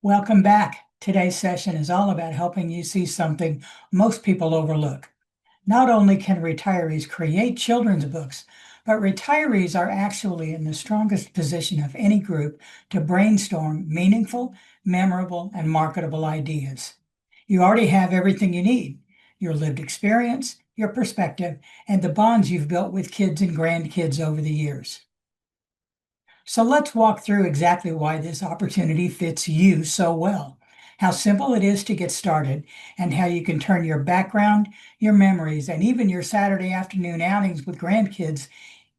Welcome back. Today's session is all about helping you see something most people overlook. Not only can retirees create children's books, but retirees are actually in the strongest position of any group to brainstorm meaningful, memorable, and marketable ideas. You already have everything you need: your lived experience, your perspective, and the bonds you've built with kids and grandkids over the years. So let's walk through exactly why this opportunity fits you so well, how simple it is to get started, and how you can turn your background, your memories, and even your Saturday afternoon outings with grandkids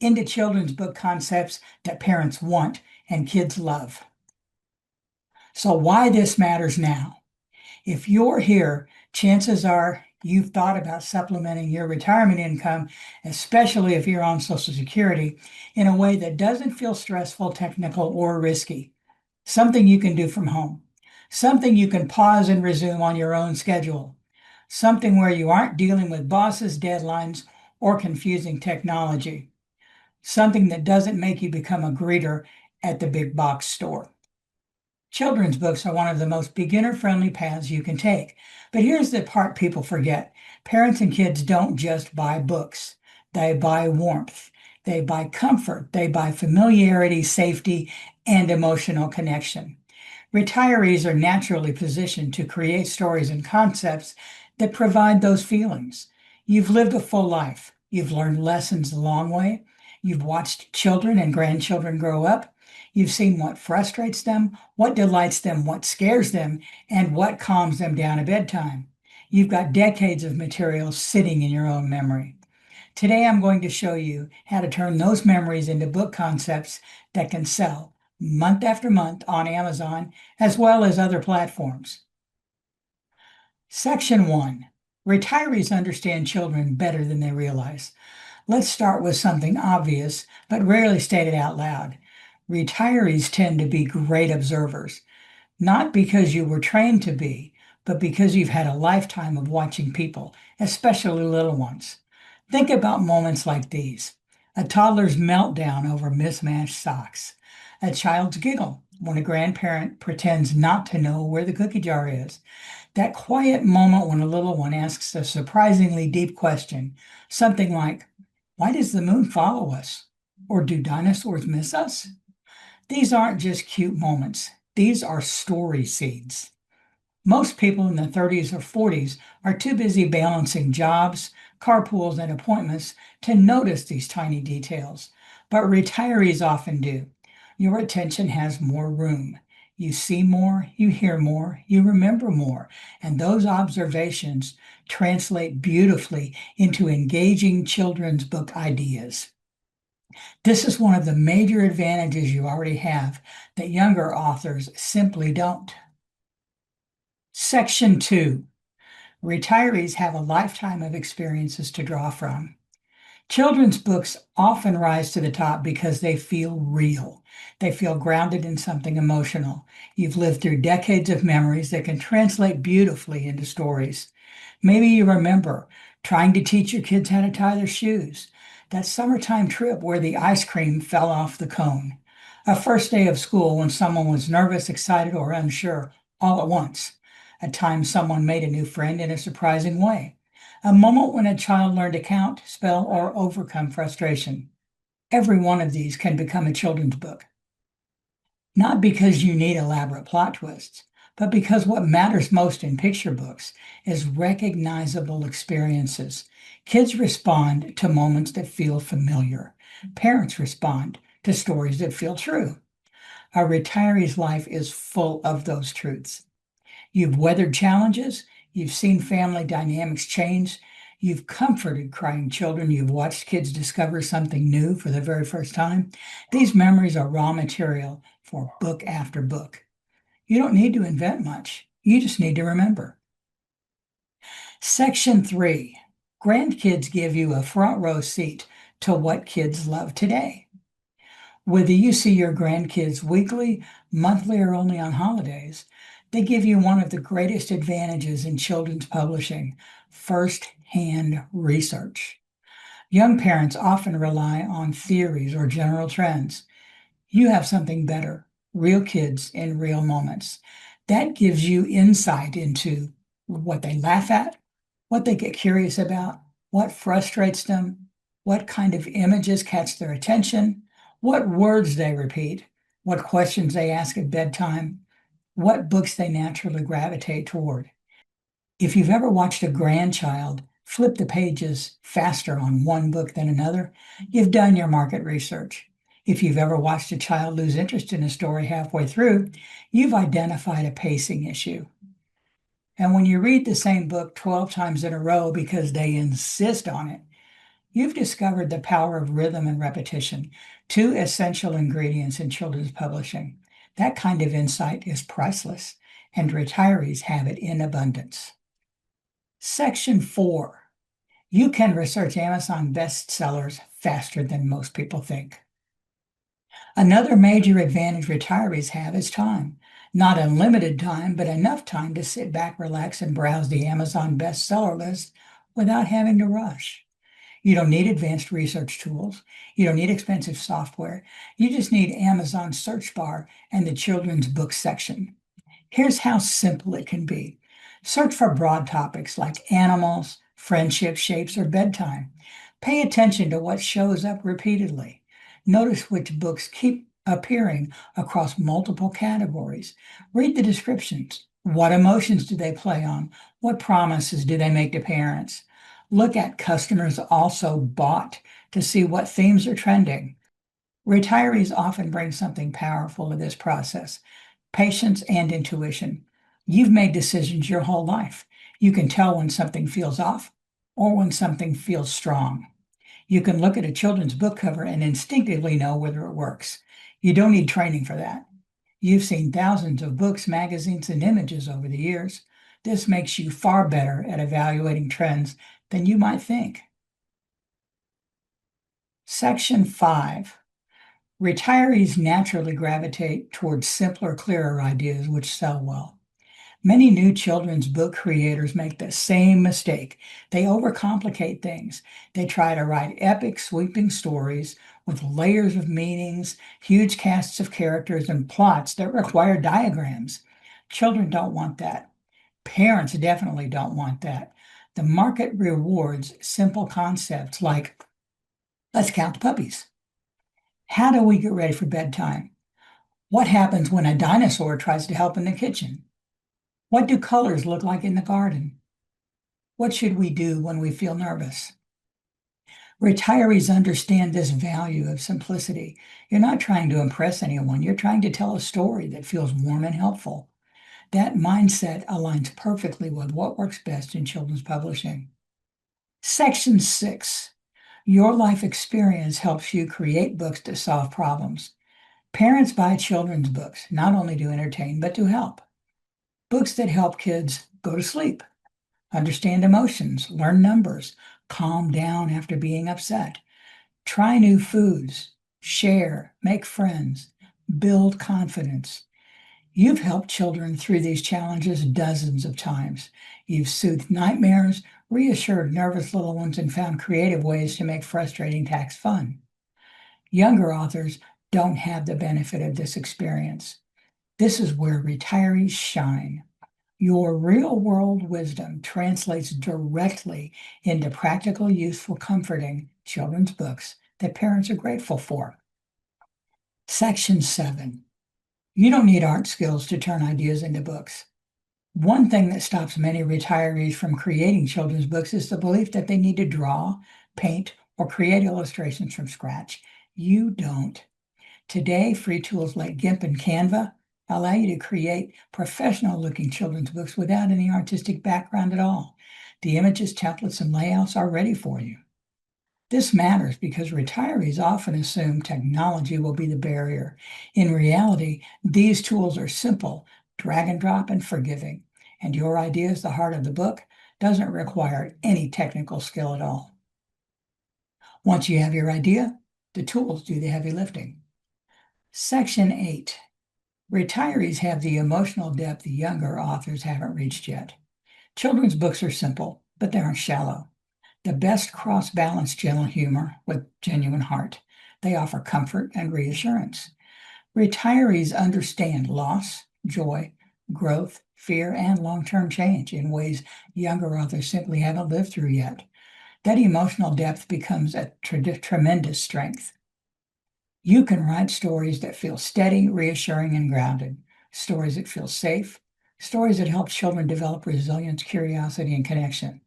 into children's book concepts that parents want and kids love. So, why this matters now? If you're here, chances are you've thought about supplementing your retirement income, especially if you're on Social Security, in a way that doesn't feel stressful, technical, or risky. Something you can do from home, something you can pause and resume on your own schedule, something where you aren't dealing with bosses, deadlines, or confusing technology, something that doesn't make you become a greeter at the big box store. Children's books are one of the most beginner-friendly paths you can take. But here's the part people forget. Parents and kids don't just buy books. They buy warmth. They buy comfort. They buy familiarity, safety, and emotional connection. Retirees are naturally positioned to create stories and concepts that provide those feelings. You've lived a full life. You've learned lessons the long way. You've watched children and grandchildren grow up. You've seen what frustrates them, what delights them, what scares them, and what calms them down at bedtime. You've got decades of material sitting in your own memory. Today, I'm going to show you how to turn those memories into book concepts that can sell month after month on Amazon, as well as other platforms. Section 1. Retirees understand children better than they realize. Let's start with something obvious, but rarely stated out loud. Retirees tend to be great observers, not because you were trained to be, but because you've had a lifetime of watching people, especially little ones. Think about moments like these: a toddler's meltdown over mismatched socks, a child's giggle when a grandparent pretends not to know where the cookie jar is, that quiet moment when a little one asks a surprisingly deep question, something like, "Why does the moon follow us?" Or, "Do dinosaurs miss us?" These aren't just cute moments, these are story seeds. Most people in their 30s or 40s are too busy balancing jobs, carpools, and appointments to notice these tiny details, but retirees often do. Your attention has more room. You see more, you hear more, you remember more, and those observations translate beautifully into engaging children's book ideas. This is one of the major advantages you already have that younger authors simply don't. Section 2. Retirees have a lifetime of experiences to draw from. Children's books often rise to the top because they feel real. They feel grounded in something emotional. You've lived through decades of memories that can translate beautifully into stories. Maybe you remember trying to teach your kids how to tie their shoes, that summertime trip where the ice cream fell off the cone, a first day of school when someone was nervous, excited, or unsure all at once, a time someone made a new friend in a surprising way, a moment when a child learned to count, spell, or overcome frustration. Every one of these can become a children's book. Not because you need elaborate plot twists, but because what matters most in picture books is recognizable experiences. Kids respond to moments that feel familiar. Parents respond to stories that feel true. A retiree's life is full of those truths. You've weathered challenges, you've seen family dynamics change, you've comforted crying children, you've watched kids discover something new for the very first time. These memories are raw material for book after book. You don't need to invent much, you just need to remember. Section 3. Grandkids give you a front row seat to what kids love today. Whether you see your grandkids weekly, monthly, or only on holidays, they give you one of the greatest advantages in children's publishing: first-hand research. Young parents often rely on theories or general trends. You have something better: real kids in real moments. That gives you insight into what they laugh at, what they get curious about, what frustrates them, what kind of images catch their attention, what words they repeat, what questions they ask at bedtime, what books they naturally gravitate toward. If you've ever watched a grandchild flip the pages faster on one book than another, you've done your market research. If you've ever watched a child lose interest in a story halfway through, you've identified a pacing issue. And when you read the same book 12 times in a row because they insist on it, you've discovered the power of rhythm and repetition, two essential ingredients in children's publishing. That kind of insight is priceless, and retirees have it in abundance. Section 4. You can research Amazon bestsellers faster than most people think. Another major advantage retirees have is time. Not unlimited time, but enough time to sit back, relax, and browse the Amazon bestseller list without having to rush. You don't need advanced research tools. You don't need expensive software. You just need Amazon's search bar and the children's book section. Here's how simple it can be. Search for broad topics like animals, friendship, shapes, or bedtime. Pay attention to what shows up repeatedly. Notice which books keep appearing across multiple categories. Read the descriptions. What emotions do they play on? What promises do they make to parents? Look at customers also bought to see what themes are trending. Retirees often bring something powerful to this process: patience and intuition. You've made decisions your whole life. You can tell when something feels off or when something feels strong. You can look at a children's book cover and instinctively know whether it works. You don't need training for that. You've seen thousands of books, magazines, and images over the years. This makes you far better at evaluating trends than you might think. Section 5. Retirees naturally gravitate towards simpler, clearer ideas which sell well. Many new children's book creators make the same mistake. They overcomplicate things. They try to write epic, sweeping stories with layers of meanings, huge casts of characters, and plots that require diagrams. Children don't want that. Parents definitely don't want that. The market rewards simple concepts like, let's count the puppies. How do we get ready for bedtime? What happens when a dinosaur tries to help in the kitchen? What do colors look like in the garden? What should we do when we feel nervous? Retirees understand this value of simplicity. You're not trying to impress anyone. You're trying to tell a story that feels warm and helpful. That mindset aligns perfectly with what works best in children's publishing. Section 6. Your life experience helps you create books that solve problems. Parents buy children's books, not only to entertain, but to help. Books that help kids go to sleep, understand emotions, learn numbers, calm down after being upset, try new foods, share, make friends, build confidence. You've helped children through these challenges dozens of times. You've soothed nightmares, reassured nervous little ones, and found creative ways to make frustrating tasks fun. Younger authors don't have the benefit of this experience. This is where retirees shine. Your real-world wisdom translates directly into practical, useful, comforting children's books that parents are grateful for. Section 7. You don't need art skills to turn ideas into books. One thing that stops many retirees from creating children's books is the belief that they need to draw, paint, or create illustrations from scratch. You don't. Today, free tools like GIMP and Canva allow you to create professional-looking children's books without any artistic background at all. The images, templates, and layouts are ready for you. This matters because retirees often assume technology will be the barrier. In reality, these tools are simple, drag and drop, and forgiving. And your idea is the heart of the book, doesn't require any technical skill at all. Once you have your idea, the tools do the heavy lifting. Section 8. Retirees have the emotional depth younger authors haven't reached yet. Children's books are simple, but they aren't shallow. The best cross-balance gentle humor with genuine heart. They offer comfort and reassurance. Retirees understand loss, joy, growth, fear, and long-term change in ways younger authors simply haven't lived through yet. That emotional depth becomes a tremendous strength. You can write stories that feel steady, reassuring, and grounded, stories that feel safe, stories that help children develop resilience, curiosity, and connection.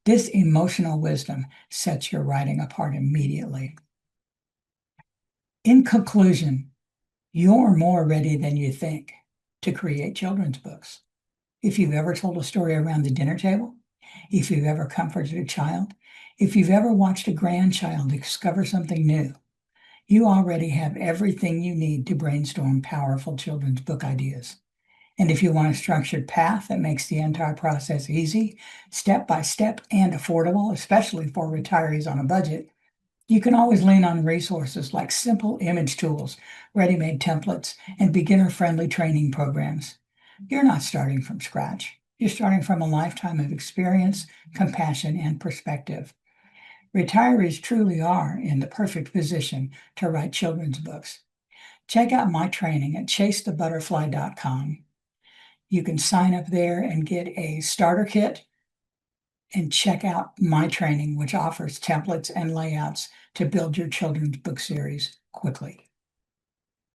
This emotional wisdom sets your writing apart immediately. In conclusion, you're more ready than you think to create children's books. If you've ever told a story around the dinner table, if you've ever comforted a child, if you've ever watched a grandchild discover something new, you already have everything you need to brainstorm powerful children's book ideas. And if you want a structured path that makes the entire process easy, step by step, and affordable, especially for retirees on a budget, you can always lean on resources like simple image tools, ready-made templates, and beginner-friendly training programs. You're not starting from scratch. You're starting from a lifetime of experience, compassion, and perspective. Retirees truly are in the perfect position to write children's books. Check out my training at chasethebutterfly.com. You can sign up there and get a starter kit and check out my training, which offers templates and layouts to build your children's book series quickly.